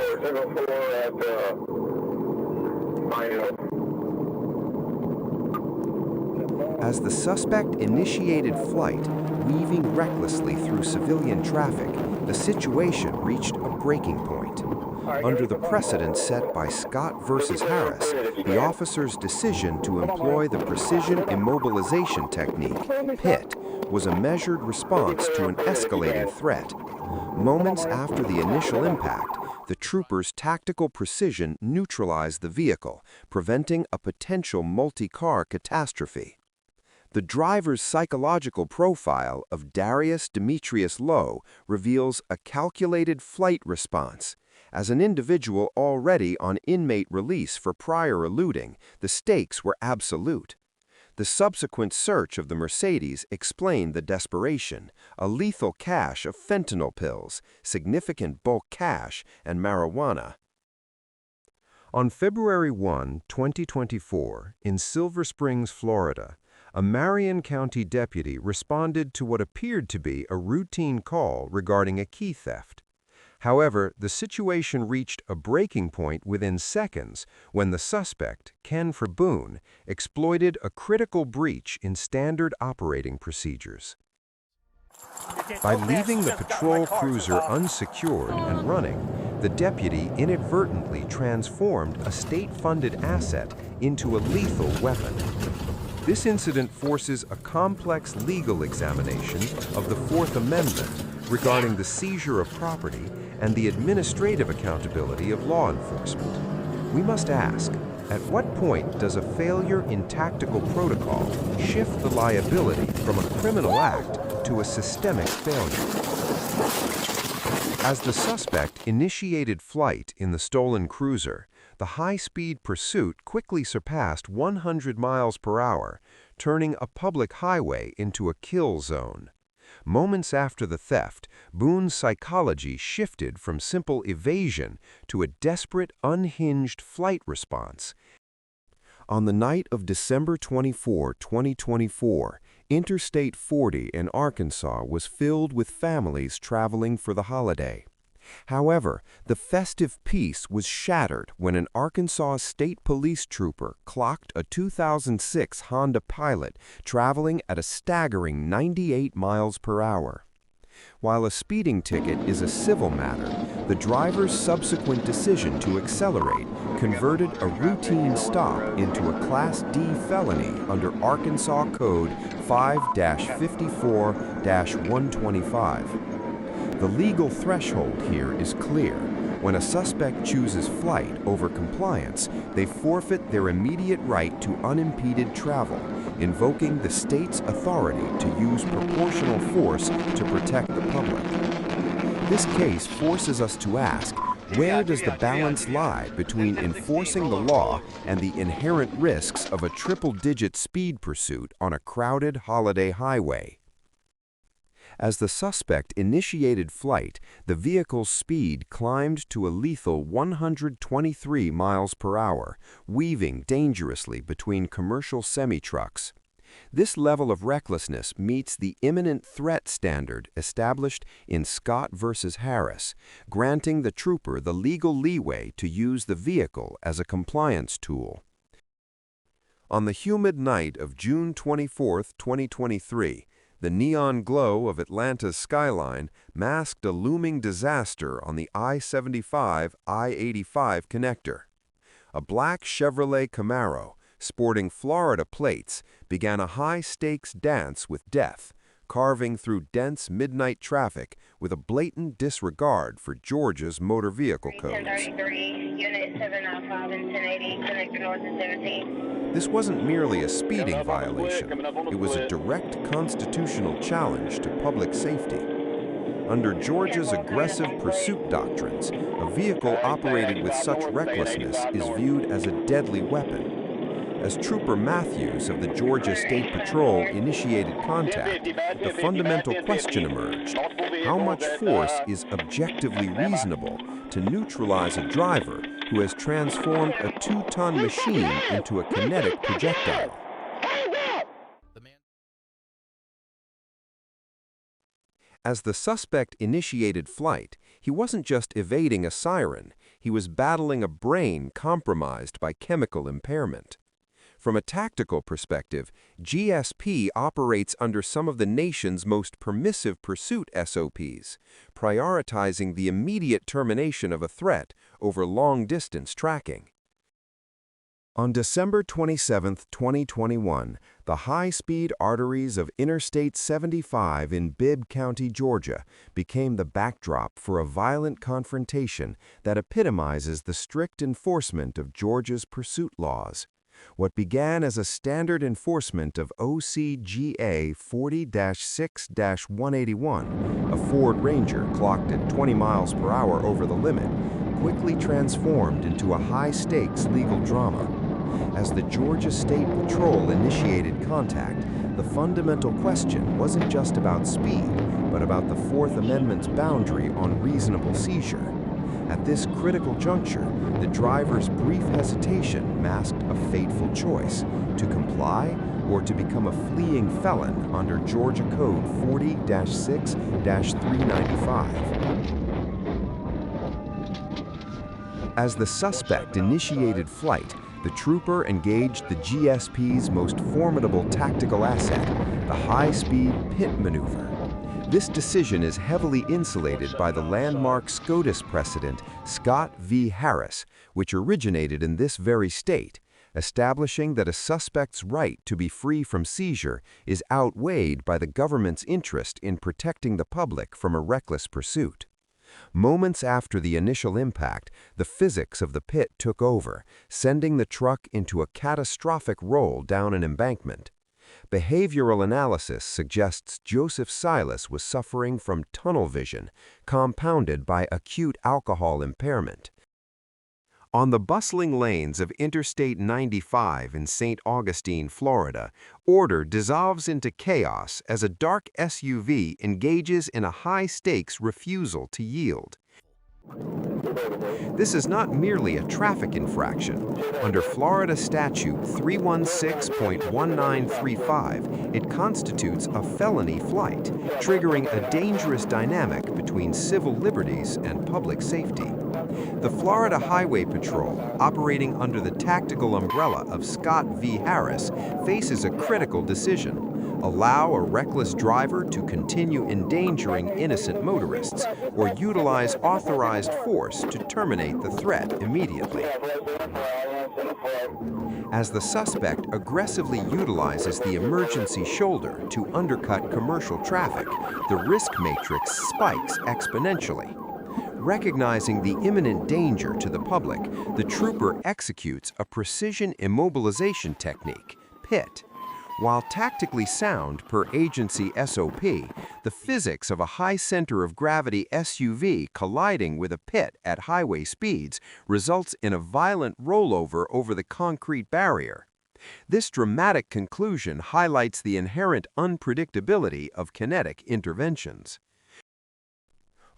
As the suspect initiated flight, weaving recklessly through civilian traffic, the situation reached a breaking point. Under the precedent set by Scott versus Harris, the officer's decision to employ the precision immobilization technique, PIT, was a measured response to an escalating threat. Moments after the initial impact, the trooper's tactical precision neutralized the vehicle, preventing a potential multi-car catastrophe. The driver's psychological profile of Darius Demetrius Lowe reveals a calculated flight response. As an individual already on inmate release for prior eluding, the stakes were absolute. The subsequent search of the Mercedes explained the desperation, a lethal cache of fentanyl pills, significant bulk cash, and marijuana. On February 1, 2024, in Silver Springs, Florida, a Marion County deputy responded to what appeared to be a routine call regarding a key theft. However, the situation reached a breaking point within seconds when the suspect, Ken Boone, exploited a critical breach in standard operating procedures. By leaving the patrol cruiser unsecured and running, the deputy inadvertently transformed a state-funded asset into a lethal weapon. This incident forces a complex legal examination of the Fourth Amendment regarding the seizure of property and the administrative accountability of law enforcement. We must ask, At what point does a failure in tactical protocol shift the liability from a criminal act to a systemic failure? As the suspect initiated flight in the stolen cruiser, the high-speed pursuit quickly surpassed 100 miles per hour, turning a public highway into a kill zone. Moments after the theft, Boone's psychology shifted from simple evasion to a desperate, unhinged flight response. On the night of December 24, 2024, Interstate 40 in Arkansas was filled with families traveling for the holiday. However, the festive peace was shattered when an Arkansas State Police trooper clocked a 2006 Honda Pilot traveling at a staggering 98 miles per hour. While a speeding ticket is a civil matter, the driver's subsequent decision to accelerate converted a routine stop into a Class D felony under Arkansas Code 5-54-125. The legal threshold here is clear. When a suspect chooses flight over compliance, they forfeit their immediate right to unimpeded travel, invoking the state's authority to use proportional force to protect the public. This case forces us to ask, where does the balance lie between enforcing the law and the inherent risks of a triple-digit speed pursuit on a crowded holiday highway? As the suspect initiated flight, the vehicle's speed climbed to a lethal 123 miles per hour, weaving dangerously between commercial semi-trucks. This level of recklessness meets the imminent threat standard established in Scott v. Harris, granting the trooper the legal leeway to use the vehicle as a compliance tool. On the humid night of June 24, 2023, the neon glow of Atlanta's skyline masked a looming disaster on the I-75-I-85 connector. A black Chevrolet Camaro, sporting Florida plates, began a high-stakes dance with death, carving through dense midnight traffic with a blatant disregard for Georgia's motor vehicle codes. 1033, Unit 795 and 1080, connector north and 17. This wasn't merely a speeding violation, it was a direct constitutional challenge to public safety. Under Georgia's aggressive pursuit doctrines, a vehicle operated with such recklessness is viewed as a deadly weapon. As Trooper Matthews of the Georgia State Patrol initiated contact, the fundamental question emerged: how much force is objectively reasonable to neutralize a driver who has transformed a 2-ton machine into a kinetic projectile? As the suspect initiated flight, he wasn't just evading a siren, he was battling a brain compromised by chemical impairment. From a tactical perspective, GSP operates under some of the nation's most permissive pursuit SOPs, prioritizing the immediate termination of a threat over long-distance tracking. On December 27, 2021, the high-speed arteries of Interstate 75 in Bibb County, Georgia, became the backdrop for a violent confrontation that epitomizes the strict enforcement of Georgia's pursuit laws. What began as a standard enforcement of OCGA 40-6-181, a Ford Ranger clocked at 20 miles per hour over the limit, quickly transformed into a high-stakes legal drama. As the Georgia State Patrol initiated contact, the fundamental question wasn't just about speed, but about the Fourth Amendment's boundary on reasonable seizure. At this critical juncture, the driver's brief hesitation masked a fateful choice: to comply or to become a fleeing felon under Georgia Code 40-6-395. As the suspect initiated flight, the trooper engaged the GSP's most formidable tactical asset, the high-speed pit maneuver. This decision is heavily insulated by the landmark SCOTUS precedent Scott v. Harris, which originated in this very state, establishing that a suspect's right to be free from seizure is outweighed by the government's interest in protecting the public from a reckless pursuit. Moments after the initial impact, the physics of the pit took over, sending the truck into a catastrophic roll down an embankment. Behavioral analysis suggests Joseph Silas was suffering from tunnel vision, compounded by acute alcohol impairment. On the bustling lanes of Interstate 95 in St. Augustine, Florida, order dissolves into chaos as a dark SUV engages in a high-stakes refusal to yield. This is not merely a traffic infraction. Under Florida Statute 316.1935, it constitutes a felony flight, triggering a dangerous dynamic between civil liberties and public safety. The Florida Highway Patrol, operating under the tactical umbrella of Scott v. Harris, faces a critical decision: allow a reckless driver to continue endangering innocent motorists, or utilize authorized force to terminate the threat immediately. As the suspect aggressively utilizes the emergency shoulder to undercut commercial traffic, the risk matrix spikes exponentially. Recognizing the imminent danger to the public, the trooper executes a precision immobilization technique, PIT. While tactically sound per agency SOP, the physics of a high center of gravity SUV colliding with a pit at highway speeds results in a violent rollover over the concrete barrier. This dramatic conclusion highlights the inherent unpredictability of kinetic interventions.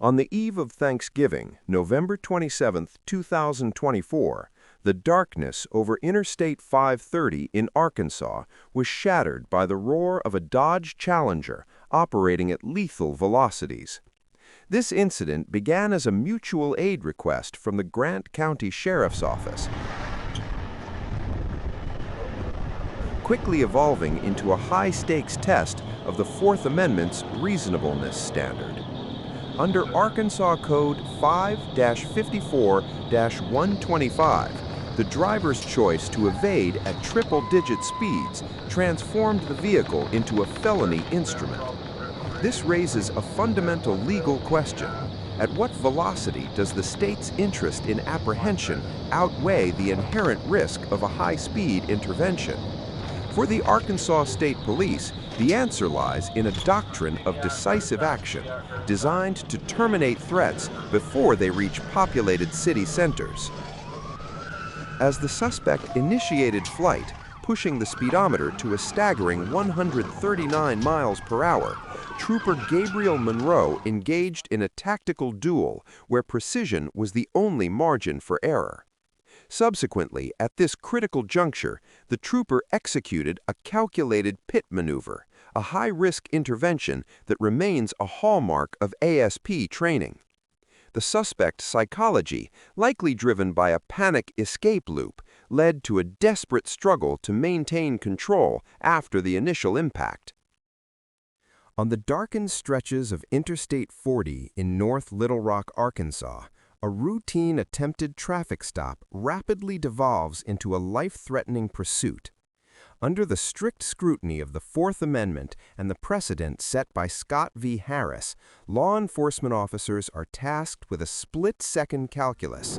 On the eve of Thanksgiving, November 27, 2024, the darkness over Interstate 530 in Arkansas was shattered by the roar of a Dodge Challenger operating at lethal velocities. This incident began as a mutual aid request from the Grant County Sheriff's Office, quickly evolving into a high-stakes test of the Fourth Amendment's reasonableness standard. Under Arkansas Code 5-54-125, the driver's choice to evade at triple-digit speeds transformed the vehicle into a felony instrument. This raises a fundamental legal question. At what velocity does the state's interest in apprehension outweigh the inherent risk of a high-speed intervention? For the Arkansas State Police, the answer lies in a doctrine of decisive action designed to terminate threats before they reach populated city centers. As the suspect initiated flight, pushing the speedometer to a staggering 139 miles per hour, Trooper Gabriel Monroe engaged in a tactical duel where precision was the only margin for error. Subsequently, at this critical juncture, the trooper executed a calculated pit maneuver, a high-risk intervention that remains a hallmark of ASP training. The suspect's psychology, likely driven by a panic escape loop, led to a desperate struggle to maintain control after the initial impact. On the darkened stretches of Interstate 40 in North Little Rock, Arkansas, a routine attempted traffic stop rapidly devolves into a life-threatening pursuit. Under the strict scrutiny of the Fourth Amendment and the precedent set by Scott v. Harris, law enforcement officers are tasked with a split-second calculus.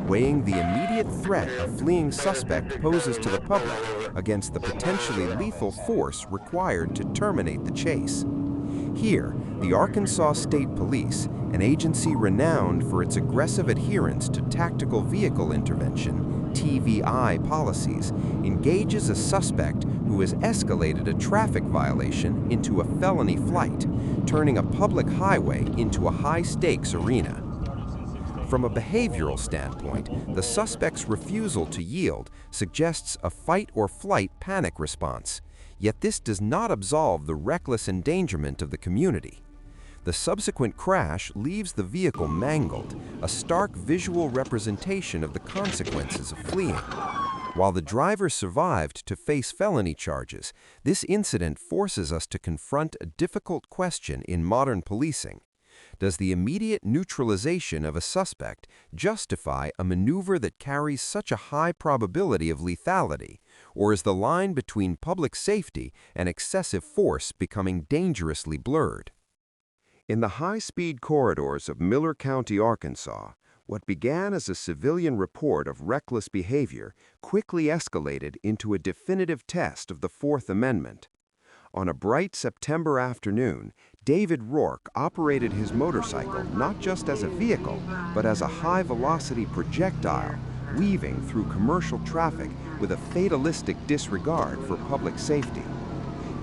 Weighing the immediate threat a fleeing suspect poses to the public against the potentially lethal force required to terminate the chase. Here, the Arkansas State Police, an agency renowned for its aggressive adherence to tactical vehicle intervention (TVI) policies, engages a suspect who has escalated a traffic violation into a felony flight, turning a public highway into a high-stakes arena. From a behavioral standpoint, the suspect's refusal to yield suggests a fight-or-flight panic response, yet this does not absolve the reckless endangerment of the community. The subsequent crash leaves the vehicle mangled, a stark visual representation of the consequences of fleeing. While the driver survived to face felony charges, this incident forces us to confront a difficult question in modern policing. Does the immediate neutralization of a suspect justify a maneuver that carries such a high probability of lethality, or is the line between public safety and excessive force becoming dangerously blurred? In the high-speed corridors of Miller County, Arkansas, what began as a civilian report of reckless behavior quickly escalated into a definitive test of the Fourth Amendment. On a bright September afternoon, David Rourke operated his motorcycle not just as a vehicle, but as a high-velocity projectile, weaving through commercial traffic with a fatalistic disregard for public safety.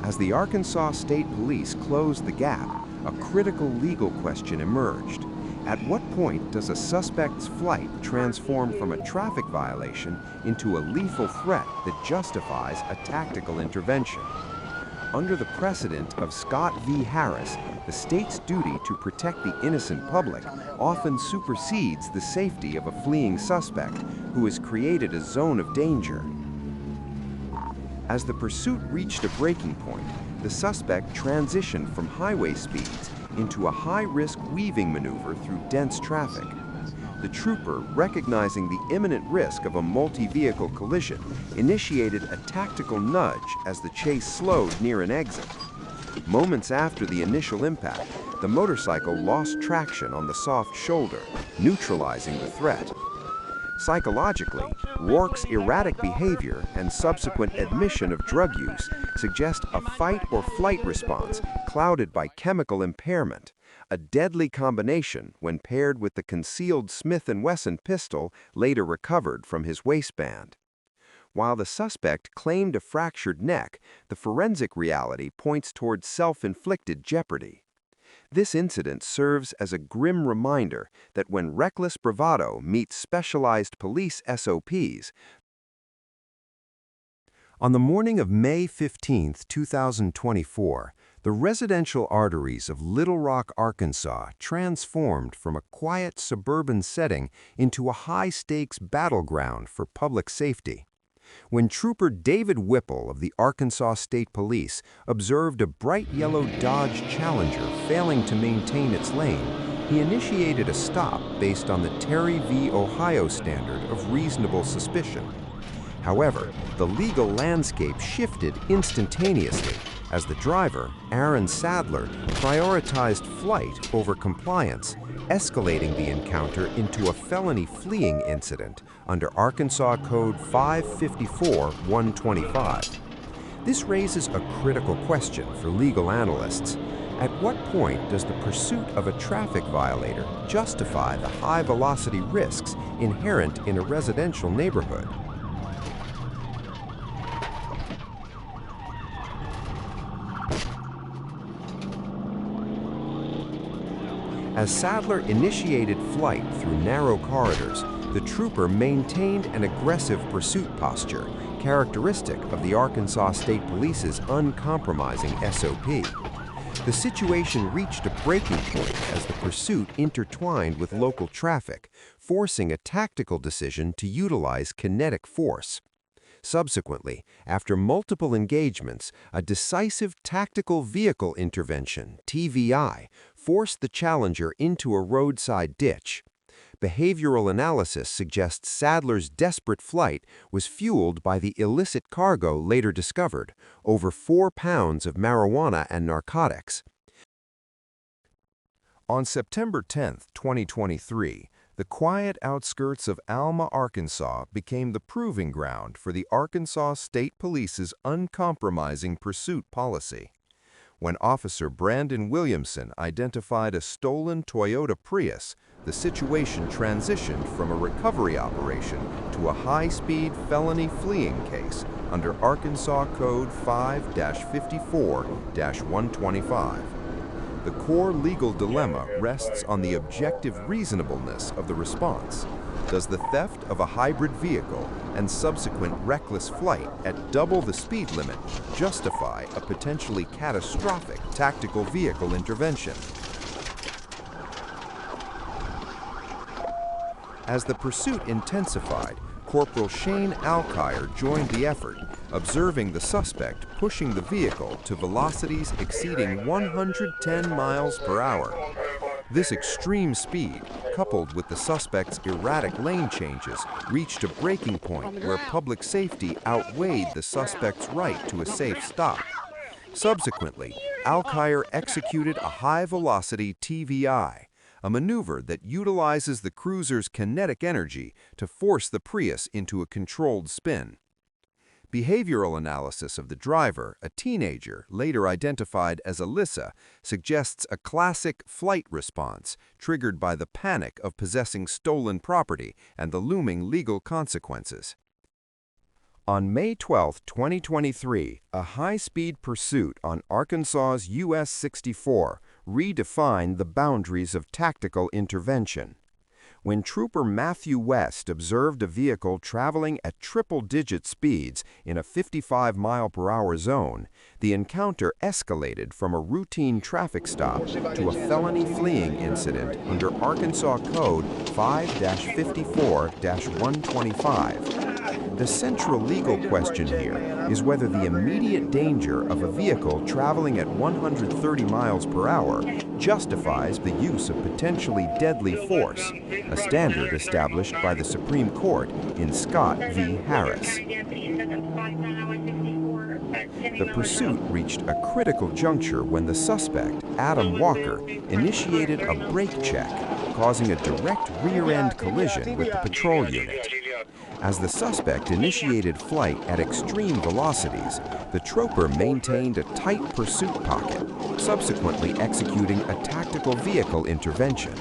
As the Arkansas State Police closed the gap, a critical legal question emerged. At what point does a suspect's flight transform from a traffic violation into a lethal threat that justifies a tactical intervention? Under the precedent of Scott v. Harris, the state's duty to protect the innocent public often supersedes the safety of a fleeing suspect who has created a zone of danger. As the pursuit reached a breaking point, the suspect transitioned from highway speeds into a high-risk weaving maneuver through dense traffic. The trooper, recognizing the imminent risk of a multi-vehicle collision, initiated a tactical nudge as the chase slowed near an exit. Moments after the initial impact, the motorcycle lost traction on the soft shoulder, neutralizing the threat. Psychologically, Rourke's erratic behavior and subsequent admission of drug use suggest a fight-or-flight response clouded by chemical impairment, a deadly combination when paired with the concealed Smith & Wesson pistol later recovered from his waistband. While the suspect claimed a fractured neck, the forensic reality points toward self-inflicted jeopardy. This incident serves as a grim reminder that when reckless bravado meets specialized police SOPs. On the morning of May 15, 2024, the residential arteries of Little Rock, Arkansas transformed from a quiet suburban setting into a high-stakes battleground for public safety. When Trooper David Whipple of the Arkansas State Police observed a bright yellow Dodge Challenger failing to maintain its lane, he initiated a stop based on the Terry v. Ohio standard of reasonable suspicion. However, the legal landscape shifted instantaneously as the driver, Aaron Sadler, prioritized flight over compliance, escalating the encounter into a felony fleeing incident under Arkansas Code 554-125. This raises a critical question for legal analysts. At what point does the pursuit of a traffic violator justify the high-velocity risks inherent in a residential neighborhood? As Sadler initiated flight through narrow corridors, the trooper maintained an aggressive pursuit posture, characteristic of the Arkansas State Police's uncompromising SOP. The situation reached a breaking point as the pursuit intertwined with local traffic, forcing a tactical decision to utilize kinetic force. Subsequently, after multiple engagements, a decisive tactical vehicle intervention, TVI, forced the Challenger into a roadside ditch. Behavioral analysis suggests Sadler's desperate flight was fueled by the illicit cargo later discovered, over 4 pounds of marijuana and narcotics. On September 10, 2023, the quiet outskirts of Alma, Arkansas became the proving ground for the Arkansas State Police's uncompromising pursuit policy. When Officer Brandon Williamson identified a stolen Toyota Prius, the situation transitioned from a recovery operation to a high-speed felony fleeing case under Arkansas Code 5-54-125. The core legal dilemma rests on the objective reasonableness of the response. Does the theft of a hybrid vehicle and subsequent reckless flight at double the speed limit justify a potentially catastrophic tactical vehicle intervention? As the pursuit intensified, Corporal Shane Alkire joined the effort, observing the suspect pushing the vehicle to velocities exceeding 110 miles per hour. This extreme speed, coupled with the suspect's erratic lane changes, reached a breaking point where public safety outweighed the suspect's right to a safe stop. Subsequently, Alkire executed a high-velocity TVI, a maneuver that utilizes the cruiser's kinetic energy to force the Prius into a controlled spin. Behavioral analysis of the driver, a teenager later identified as Alyssa, suggests a classic flight response triggered by the panic of possessing stolen property and the looming legal consequences. On May 12, 2023, a high-speed pursuit on Arkansas's US 64 redefined the boundaries of tactical intervention. When Trooper Matthew West observed a vehicle traveling at triple-digit speeds in a 55-mile-per-hour zone, the encounter escalated from a routine traffic stop to a felony fleeing incident under Arkansas Code 5-54-125. The central legal question here is whether the immediate danger of a vehicle traveling at 130 miles per hour justifies the use of potentially deadly force, a standard established by the Supreme Court in Scott v. Harris. The pursuit reached a critical juncture when the suspect, Adam Walker, initiated a brake check, causing a direct rear-end collision with the patrol unit. As the suspect initiated flight at extreme velocities, the trooper maintained a tight pursuit pocket, subsequently executing a tactical vehicle intervention.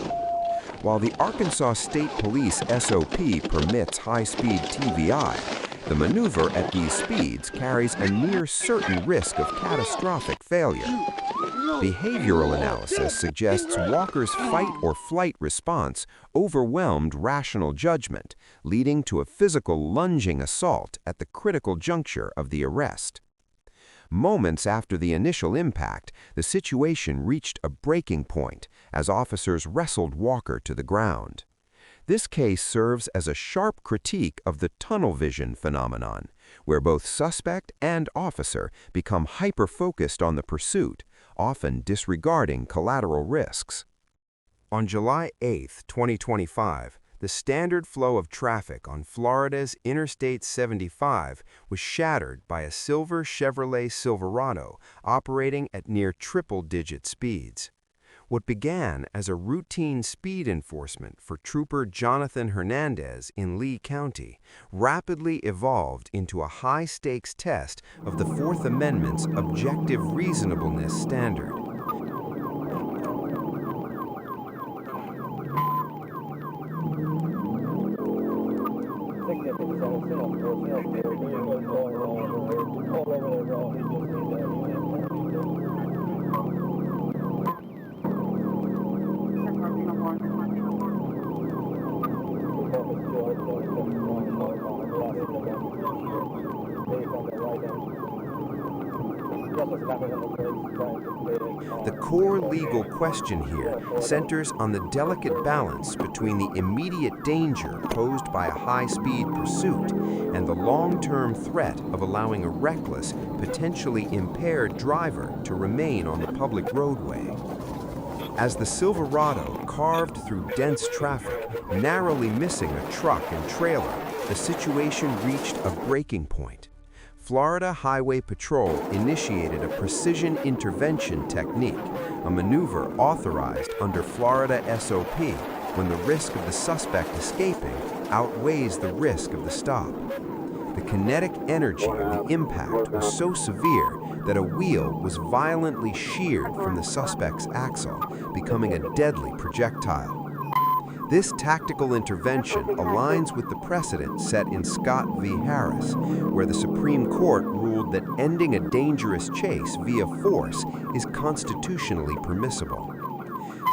While the Arkansas State Police SOP permits high-speed TVI, the maneuver at these speeds carries a near-certain risk of catastrophic failure. Behavioral analysis suggests Walker's fight-or-flight response overwhelmed rational judgment, leading to a physical lunging assault at the critical juncture of the arrest. Moments after the initial impact, the situation reached a breaking point as officers wrestled Walker to the ground. This case serves as a sharp critique of the tunnel vision phenomenon, where both suspect and officer become hyper-focused on the pursuit, often disregarding collateral risks. On July 8, 2025, the standard flow of traffic on Florida's Interstate 75 was shattered by a silver Chevrolet Silverado operating at near triple-digit speeds. What began as a routine speed enforcement for Trooper Jonathan Hernandez in Lee County rapidly evolved into a high-stakes test of the Fourth Amendment's objective reasonableness standard. The core legal question here centers on the delicate balance between the immediate danger posed by a high-speed pursuit and the long-term threat of allowing a reckless, potentially impaired driver to remain on the public roadway. As the Silverado carved through dense traffic, narrowly missing a truck and trailer, the situation reached a breaking point. Florida Highway Patrol initiated a precision intervention technique, a maneuver authorized under Florida SOP when the risk of the suspect escaping outweighs the risk of the stop. The kinetic energy of the impact was so severe that a wheel was violently sheared from the suspect's axle, becoming a deadly projectile. This tactical intervention aligns with the precedent set in Scott v. Harris, where the Supreme Court ruled that ending a dangerous chase via force is constitutionally permissible.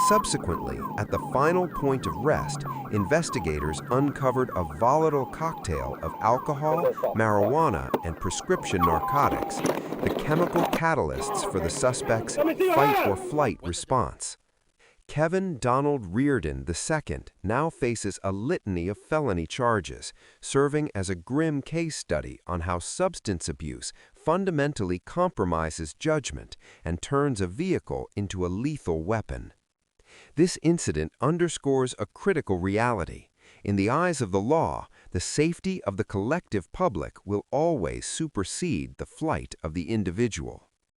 Subsequently, at the final point of rest, investigators uncovered a volatile cocktail of alcohol, marijuana, and prescription narcotics, the chemical catalysts for the suspect's fight-or-flight response. Kevin Donald Reardon II now faces a litany of felony charges, serving as a grim case study on how substance abuse fundamentally compromises judgment and turns a vehicle into a lethal weapon. This incident underscores a critical reality. In the eyes of the law, the safety of the collective public will always supersede the flight of the individual.